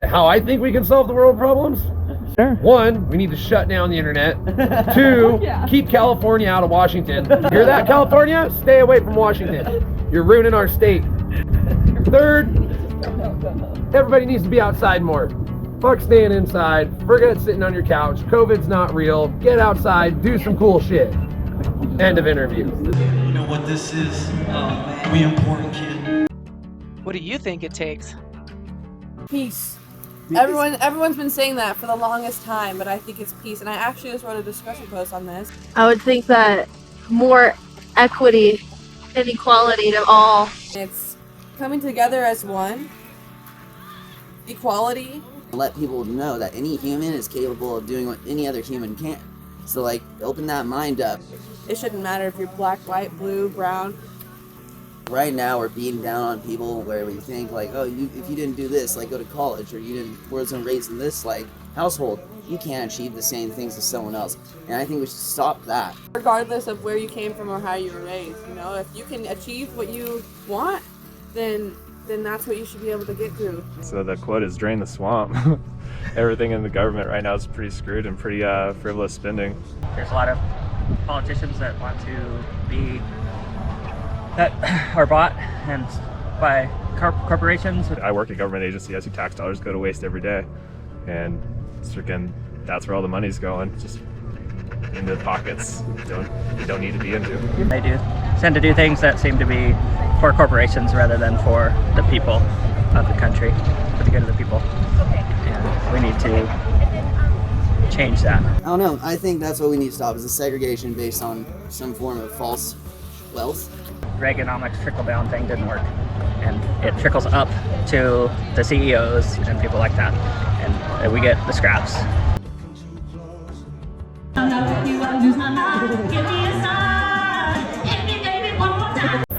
how I think we can solve the world problems? Sure. 1, we need to shut down the internet. 2, keep California out of Washington. Hear that, California? Stay away from Washington. You're ruining our state. 3rd, everybody needs to be outside more. Fuck staying inside. Forget sitting on your couch. COVID's not real. Get outside. Do some cool shit. End of interview. You know what this is? We important, kid. What do you think it takes? Peace. Everyone's been saying that for the longest time, but I think it's peace. And I actually just wrote a discussion post on this. I would think that more equity and equality to all. It's coming together as one. Equality. Let people know that any human is capable of doing what any other human can. So like, open that mind up. It shouldn't matter if you're black, white, blue, brown. Right now we're beating down on people where we think like, oh, if you didn't do this, like go to college, or you wasn't raised in this like household, you can't achieve the same things as someone else. And I think we should stop that. Regardless of where you came from or how you were raised, you know, if you can achieve what you want, then that's what you should be able to get through. So the quote is drain the swamp. Everything in the government right now is pretty screwed and pretty frivolous spending. There's a lot of politicians that want to be, that are bought and by corporations. I work at a government agency. I see tax dollars go to waste every day, and freaking that's where all the money's going, just into pockets you don't need to be into. They do tend to do things that seem to be for corporations rather than for the people of the country, for the good of the people. And we need to change that. I don't know. I think that's what we need to stop, is the segregation based on some form of false wealth. Reganomics trickle-down thing didn't work, and it trickles up to the CEOs and people like that, and we get the scraps.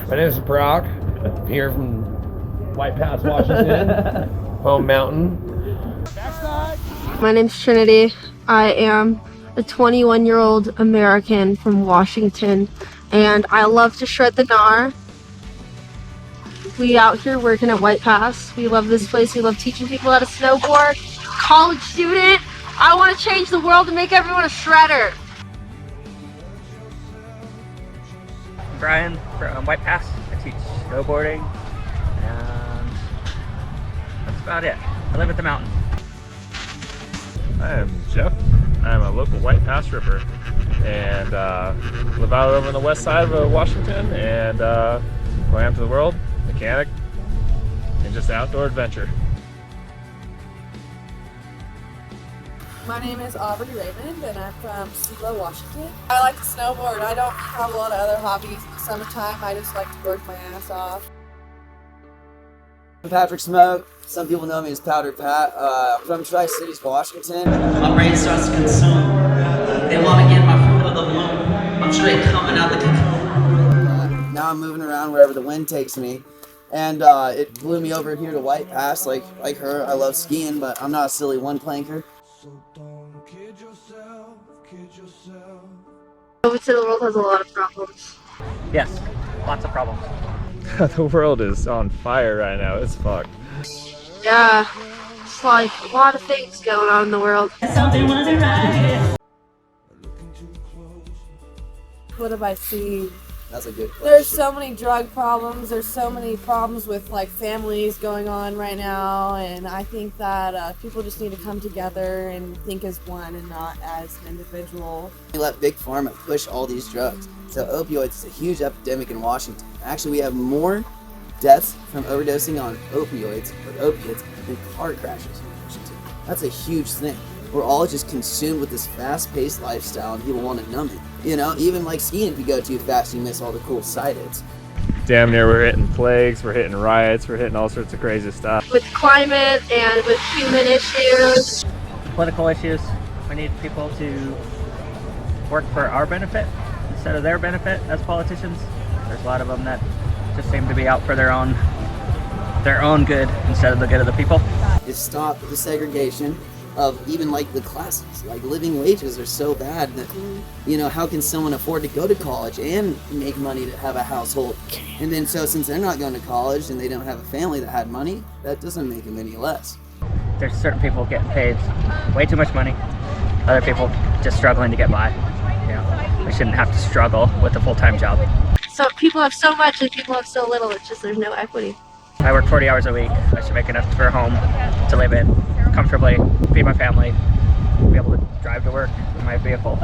My name is Brock. I'm here from White Pass, Washington, home mountain. My name's Trinity. I am a 21-year-old American from Washington, and I love to shred the gnar. We out here working at White Pass. We love this place. We love teaching people how to snowboard. College student. I want to change the world and make everyone a shredder. Brian from White Pass. I teach snowboarding, and that's about it. I live at the mountain. I am Jeff. I'm a local White Pass ripper, and live out over on the west side of Washington, and going out to the world, mechanic, and just outdoor adventure. My name is Aubrey Raymond, and I'm from Seattle, Washington. I like to snowboard. I don't have a lot of other hobbies. In the summertime, I just like to work my ass off. I'm Patrick Smoke. Some people know me as Powder Pat. I'm from Tri-Cities, Washington. My brain starts to consume. They want to get my fruit of the loom. I'm straight coming out the cocoon. Now I'm moving around wherever the wind takes me. And it blew me over here to White Pass. Like her, I love skiing, but I'm not a silly one-planker. I would say the world has a lot of problems. Yes, lots of problems. The world is on fire right now. It's fucked. Yeah, it's like a lot of things going on in the world. What have I seen? That's a good question. There's so many drug problems. There's so many problems with like families going on right now, and I think that people just need to come together and think as one and not as an individual. We let Big Pharma push all these drugs. So opioids is a huge epidemic in Washington. Actually, we have more deaths from overdosing on opioids or opiates than car crashes in Washington. That's a huge thing. We're all just consumed with this fast-paced lifestyle, and people want to numb it. You know, even like skiing, if you go too fast, you miss all the cool side hits. Damn near we're hitting plagues, we're hitting riots, we're hitting all sorts of crazy stuff. With climate and with human issues. Political issues. We need people to work for our benefit instead of their benefit as politicians. There's a lot of them that just seem to be out for their own good instead of the good of the people. Is stop the segregation of even like the classes. Like living wages are so bad that, you know, how can someone afford to go to college and make money to have a household? And then so since they're not going to college and they don't have a family that had money, that doesn't make them any less. there's certain people getting paid way too much money, other people just struggling to get by. You know, we shouldn't have to struggle with a full-time job. So people have so much and people have so little. It's just there's no equity. I work 40 hours a week. I should make enough for a home to live in comfortably, feed my family, be able to drive to work in my vehicle.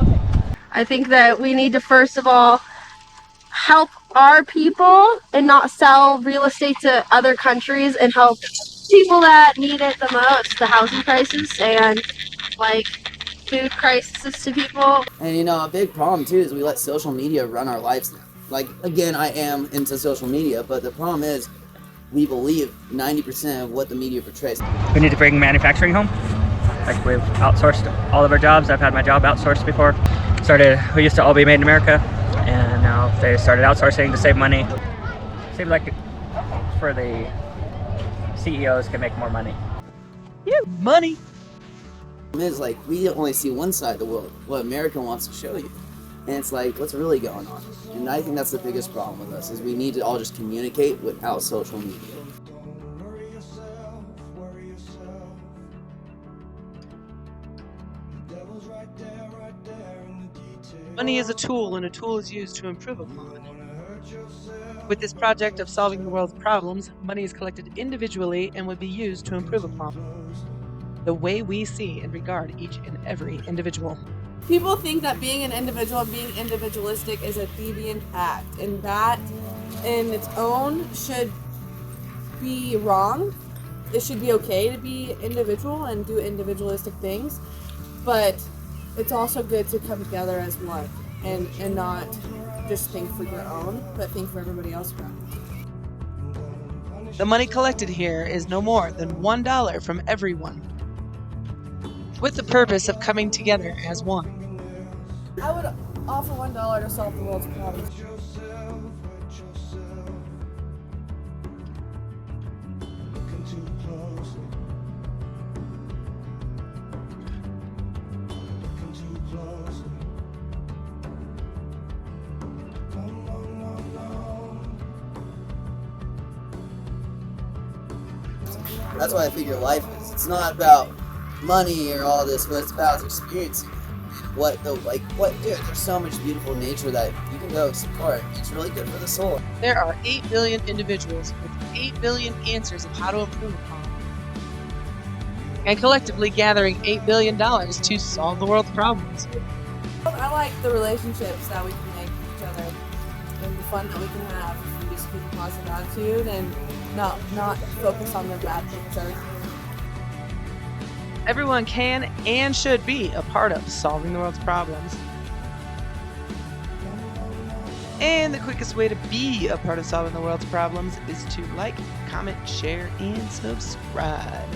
I think that we need to first of all help our people and not sell real estate to other countries, and help people that need it the most, the housing crisis and like food crisis to people. And you know, a big problem too is we let social media run our lives now. Like, again, I am into social media, but the problem is we believe 90% of what the media portrays. We need to bring manufacturing home. Like, we've outsourced all of our jobs. I've had my job outsourced before. We used to all be made in America, and now they started outsourcing to save money. Seems like for the CEOs can make more money. Yeah, money. Is like, we only see one side of the world, what America wants to show you. And it's like, what's really going on? And I think that's the biggest problem with us, is we need to all just communicate without social media. Money is a tool, and a tool is used to improve upon. With this project of solving the world's problems, money is collected individually and would be used to improve upon the way we see and regard each and every individual. People think that being an individual and being individualistic is a deviant act, and that in its own should be wrong. It should be okay to be individual and do individualistic things, but it's also good to come together as one and not just think for your own, but think for everybody else around. The money collected here is no more than $1 from everyone, with the purpose of coming together as one. I would offer $1 to solve the world's problems. That's why I figure life is. It's not about money or all this, but it's about experiencing what dude, there's so much beautiful nature that you can go explore. It's really good for the soul. There are 8 billion individuals with 8 billion answers of how to improve upon, and collectively gathering $8 billion to solve the world's problems. I like the relationships that we can make with each other and the fun that we can have if we just keep a positive attitude and not focus on the bad things. Everyone can and should be a part of solving the world's problems. And the quickest way to be a part of solving the world's problems is to like, comment, share, and subscribe.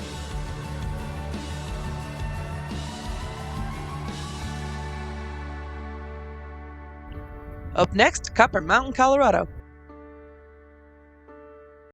Up next, Copper Mountain, Colorado.